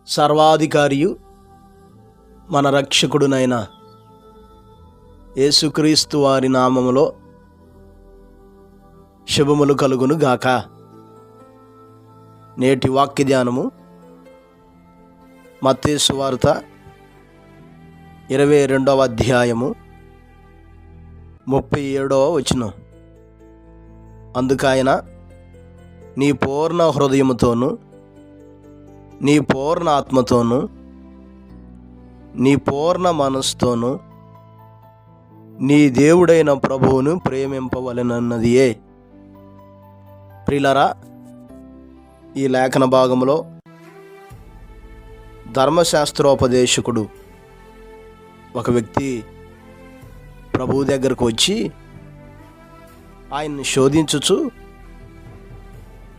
సర్వాధికారియు మన రక్షకుడునైన యేసుక్రీస్తు వారి నామములో శుభములు కలుగును గాక. నేటి వాక్య ధ్యానము మత్తయి సువార్త 22వ అధ్యాయము 37వ వచనం. అందుకాయన నీ పూర్ణ హృదయముతోను, నీ పూర్ణ ఆత్మతోను, నీ పూర్ణ మనస్సుతోను నీ దేవుడైన ప్రభువును ప్రేమింపవలెనన్నదియే. ప్రియులారా, ఈ లేఖన భాగంలో ధర్మశాస్త్రోపదేశకుడు ఒక వ్యక్తి ప్రభువు దగ్గరకు వచ్చి ఆయన్ని శోధించుచు,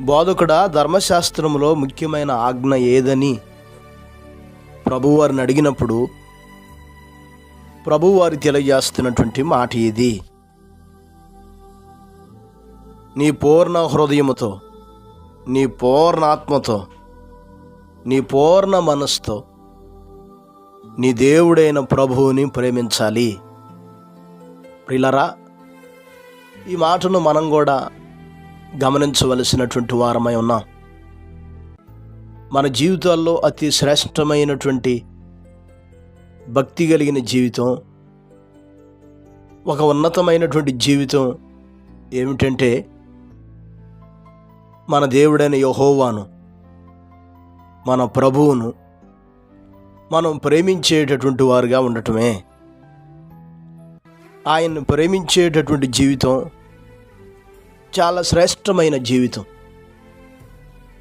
బోధకుడా, ధర్మశాస్త్రంలో ముఖ్యమైన ఆజ్ఞ ఏదని ప్రభువారిని అడిగినప్పుడు ప్రభువారు తెలియజేస్తున్నటువంటి మాట ఇది. నీ పూర్ణ హృదయముతో, నీ పూర్ణ ఆత్మతో, నీ పూర్ణ మనస్సుతో నీ దేవుడైన ప్రభువుని ప్రేమించాలి. ప్రియులారా, ఈ మాటను మనం కూడా గమనించవలసినటువంటి వారమై ఉన్నాం. మన జీవితాల్లో అతి శ్రేష్టమైనటువంటి భక్తి కలిగిన జీవితం, ఒక ఉన్నతమైనటువంటి జీవితం ఏమిటంటే మన దేవుడైన యెహోవాను, మన ప్రభువును మనం ప్రేమించేటటువంటి వారుగా ఉండటమే. ఆయన్ని ప్రేమించేటటువంటి జీవితం చాలా శ్రేష్టమైన జీవితం.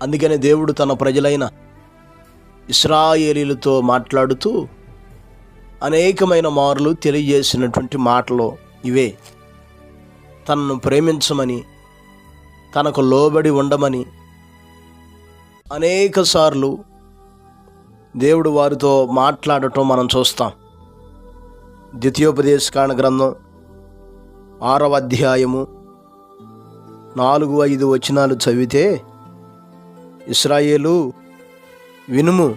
అందుకనే దేవుడు తన ప్రజలైన ఇశ్రాయేలీలతో మాట్లాడుతూ అనేకమైన మార్లు తెలియజేసినటువంటి మాటలు ఇవే. తనను ప్రేమించమని, తనకు లోబడి ఉండమని అనేక సార్లు దేవుడు వారితో మాట్లాడటం మనం చూస్తాం. ద్వితీయోపదేశకాండ గ్రంథం 6వ అధ్యాయము 4-5 వచనాలు చదివితే, ఇశ్రాయేలు వినుము,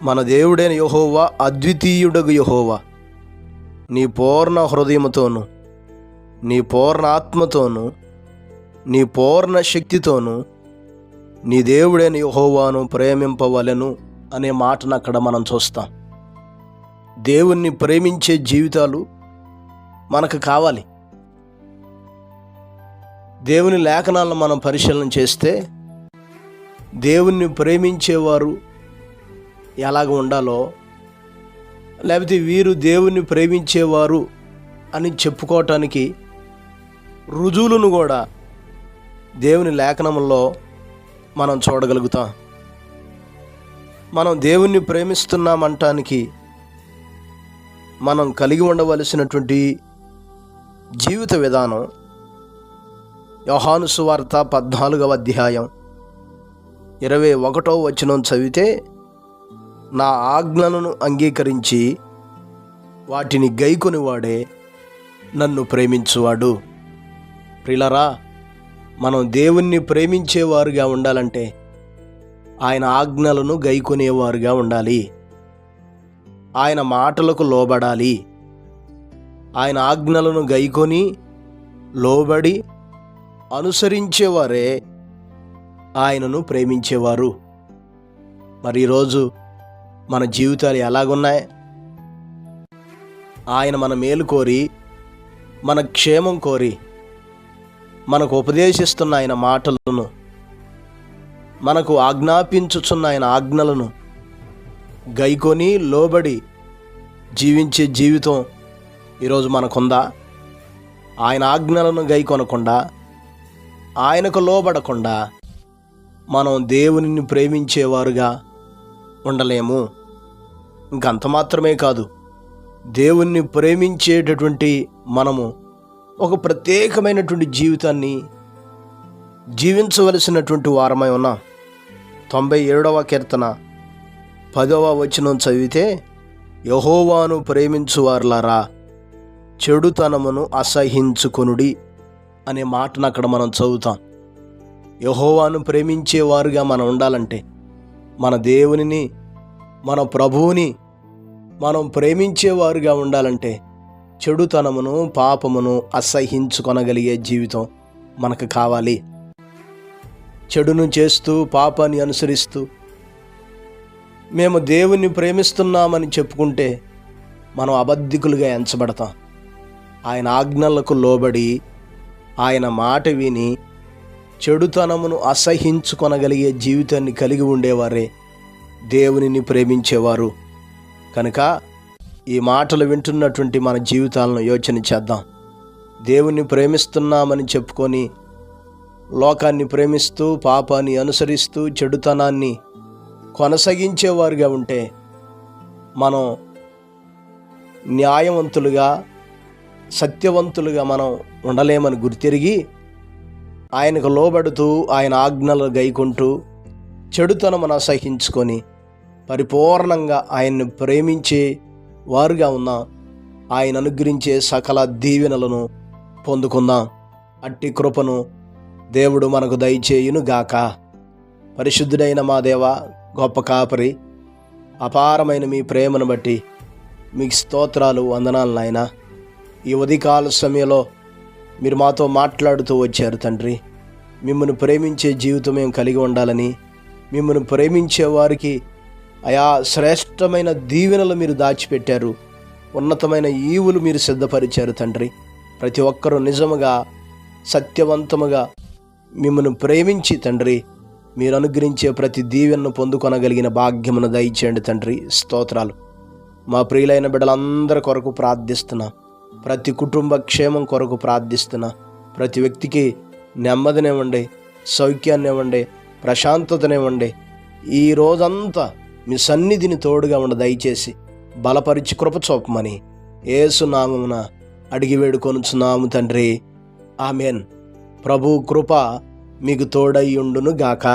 మన దేవుడైన యెహోవా అద్వితీయుడగు యెహోవా, నీ పూర్ణ హృదయముతోను, నీ పూర్ణ ఆత్మతోను, నీ పూర్ణ శక్తితోను నీ దేవుడైన యెహోవాను ప్రేమింపవలెను అనే మాటను అక్కడ మనం చూస్తాం. దేవుణ్ణి ప్రేమించే జీవితాలు మనకు కావాలి. దేవుని లేఖనాలను మనం పరిశీలన చేస్తే దేవుణ్ణి ప్రేమించేవారు ఎలాగ ఉండాలో, లేకపోతే వీరు దేవుణ్ణి ప్రేమించేవారు అని చెప్పుకోవటానికి రుజువులను కూడా దేవుని లేఖనంలో మనం చూడగలుగుతాం. మనం దేవుణ్ణి ప్రేమిస్తున్నామంటానికి మనం కలిగి ఉండవలసినటువంటి జీవిత విధానం యోహాను సువార్త 14వ అధ్యాయం 21వ వచనం చదివితే, నా ఆజ్ఞలను అంగీకరించి వాటిని గైకొనివాడే నన్ను ప్రేమించువాడు. ప్రియులారా, మనం దేవుణ్ణి ప్రేమించేవారుగా ఉండాలంటే ఆయన ఆజ్ఞలను గైకొనేవారుగా ఉండాలి. ఆయన మాటలకు లోబడాలి. ఆయన ఆజ్ఞలను గైకొని లోబడి అనుసరించేవారే ఆయనను ప్రేమించేవారు. మరి ఈరోజు మన జీవితాలు ఎలాగున్నాయి? ఆయన మన మేలు కోరి, మన క్షేమం కోరి మనకు ఉపదేశిస్తున్న ఆయన మాటలను, మనకు ఆజ్ఞాపించుచున్న ఆయన ఆజ్ఞలను గైకొని లోబడి జీవించే జీవితం ఈరోజు మనకుందా? ఆయన ఆజ్ఞలను గైకొనకుండా, ఆయనకు లోబడకుండా మనం దేవునిని ప్రేమించేవారుగా ఉండలేము. ఇంకంత మాత్రమే కాదు, దేవుణ్ణి ప్రేమించేటటువంటి మనము ఒక ప్రత్యేకమైనటువంటి జీవితాన్ని జీవించవలసినటువంటి వారమై ఉన్నాం. 97వ కీర్తన 10వ వచనం చదివితే, యెహోవాను ప్రేమించువారులారా చెడుతనమును అసహించుకొనుడి అనే మాటను అక్కడ మనం చదువుతాం. యెహోవాను ప్రేమించేవారుగా మనం ఉండాలంటే, మన దేవునిని మన ప్రభువుని మనం ప్రేమించేవారుగా ఉండాలంటే చెడుతనమును పాపమును అసహించుకొనగలిగే జీవితం మనకు కావాలి. చెడును చేస్తూ పాపాన్ని అనుసరిస్తూ మేము దేవుణ్ణి ప్రేమిస్తున్నామని చెప్పుకుంటే మనం అబద్ధికులుగా ఎంచబడతాం. ఆయన ఆజ్ఞలకు లోబడి ఆయన మాట విని చెడుతనమును అసహించుకొనగలిగే జీవితాన్ని కలిగి ఉండేవారే దేవునిని ప్రేమించేవారు. కనుక ఈ మాటలు వింటున్నటువంటి మన జీవితాలను యోచన చేద్దాం. దేవుణ్ణి ప్రేమిస్తున్నామని చెప్పుకొని లోకాన్ని ప్రేమిస్తూ పాపాన్ని అనుసరిస్తూ చెడుతనాన్ని కొనసాగించేవారుగా ఉంటే మనం న్యాయవంతులుగా సత్యవంతులుగా మనం ఉండలేమని గుర్తిరిగి ఆయనకు లోబడుతూ ఆయన ఆజ్ఞలు గైకుంటూ చెడుతనమును అసహించుకొని పరిపూర్ణంగా ఆయన్ని ప్రేమించే వారుగా ఉన్నాం. ఆయన అనుగ్రహించే సకల దీవెనలను పొందుకుందాం. అట్టి కృపను దేవుడు మనకు దయచేయును గాక. పరిశుద్ధుడైన మా దేవ, గొప్ప కాపరి, అపారమైన మీ ప్రేమను బట్టి మీకు స్తోత్రాలు, వందనాలు నాయన. ఈ ఉదయకాల సమయంలో మీరు మాతో మాట్లాడుతూ వచ్చారు తండ్రి. మిమ్మల్ని ప్రేమించే జీవితం మేము కలిగి ఉండాలని, మిమ్మల్ని ప్రేమించే వారికి అయా శ్రేష్టమైన దీవెనలు మీరు దాచిపెట్టారు, ఉన్నతమైన ఈవులు మీరు సిద్ధపరిచారు తండ్రి. ప్రతి ఒక్కరూ నిజముగా సత్యవంతముగా మిమ్మల్ని ప్రేమించి తండ్రి మీరు అనుగ్రహించే ప్రతి దీవెనను పొందుకొనగలిగిన భాగ్యమును దయచేయండి తండ్రి. స్తోత్రాలు. మా ప్రియులైన బిడ్డలందరి కొరకు ప్రార్థిస్తున్నా, ప్రతి కుటుంబ క్షేమం కొరకు ప్రార్థిస్తున్నా. ప్రతి వ్యక్తికి నెమ్మదినివ్వండి, సౌఖ్యాన్నివ్వండి, ప్రశాంతతనివ్వండి. ఈ రోజంతా మీ సన్నిధిని తోడుగా ఉండ దయచేసి బలపరిచి కృప చూపమని యేసు నామమున అడిగి వేడుకొనుచున్నాము తండ్రి. ఆమెన్. ప్రభు కృప మీకు తోడై ఉండును గాక.